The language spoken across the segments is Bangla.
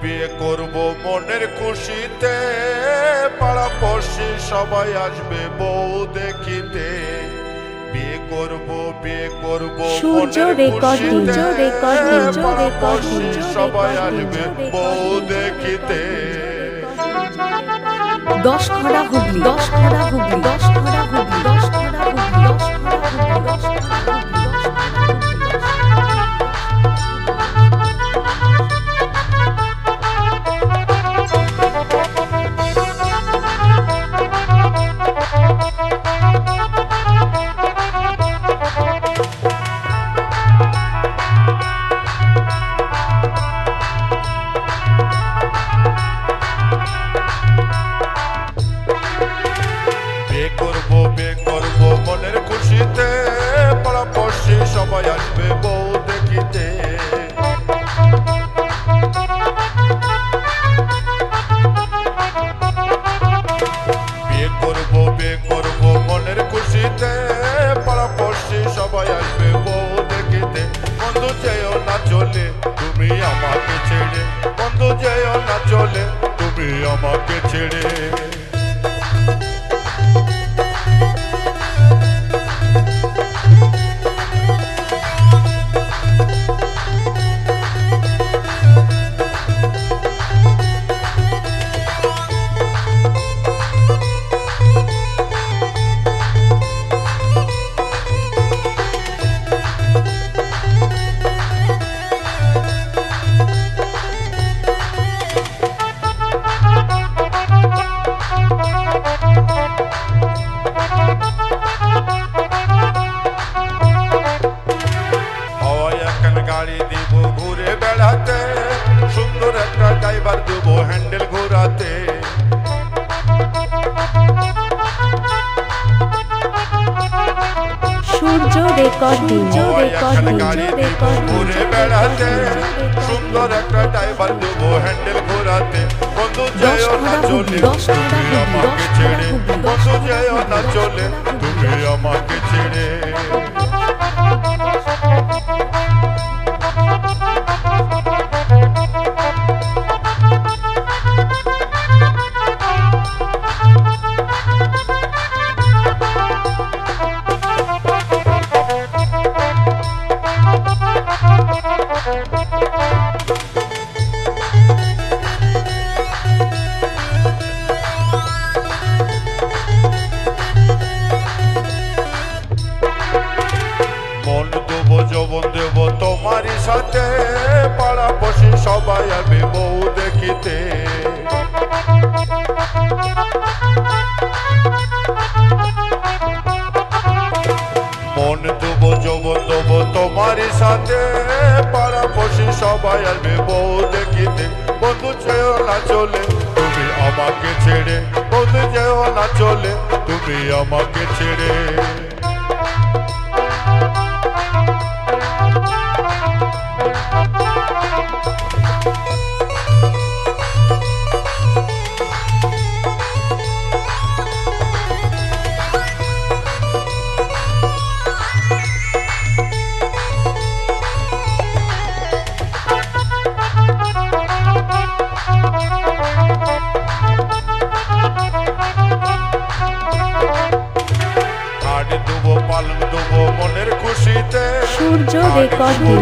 বিয়ে করব মনের খুশিতে, পাড়া পড়শি সবাই আসবে বউ দেখিতে। বিয়ে করব মনের খুশিতে, পাড়া পড়শি সবাই আসবে বউ দেখিতে। 10 খড়া হুগলি, 10 খড়া হুগলি, 10 খড়া হুগলি, 10 খড়া হুগলি, 10 খড়া হুগলি, 10 খড়া হুগলি। বিয়ে করব মনের খুশিতে, পাড়া পড়শি সবাই আসবে বউ দেখিতে। বিয়ে করব মনের খুশিতে, পাড়া পড়শি সবাই আসবে বউ দেখিতে। বন্ধু যেও না চলে তুমি আমাকে ছেড়ে, বন্ধু যেও না চলে তুমি আমাকে ছেড়ে। গাড়ি দিব ঘুরে বেড়াতে, সুন্দর একটা ড্রাইভার দেব হ্যান্ডেল ঘোরাতে। সূর্য রেকর্ডিং, গাড়ি দিব ঘুরে বেড়াতে, সুন্দর একটা ড্রাইভার দেব হ্যান্ডেল ঘোরাতে। বন্ধু যেও না চলে তুমি আমাকে ছেড়ে, বন্ধু যেও না চলে তুমি আমাকে ছেড়ে। মন দেবো যৌবন দেবো তোমারই সাথে, পাড়া পড়শি সবাই আসবে বউ দেখিতে। মন দেবো যৌবন দেবো তোমারই সাথে, পাড়া পড়শি সবাই আসবে বউ দেখিতে। বন্ধু যেও না চলে তুমি আমাকে ছেড়ে, বন্ধু যেও না চলে তুমি আমাকে ছেড়ে। পালন দেবো মনের খুশিতে, সূর্য রেকর্ডিং,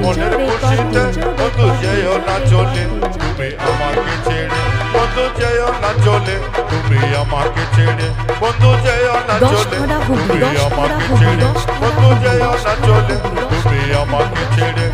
মনের খুশিতে। বন্ধু যেও না চলে তুমি আমাকে ছেড়ে, বন্ধু যেও না চলে তুমি আমাকে ছেড়ে, বন্ধু যেও না চলে তুমি আমাকে ছেড়ে, বন্ধু যেও না চলে তুমি আমাকে ছেড়ে।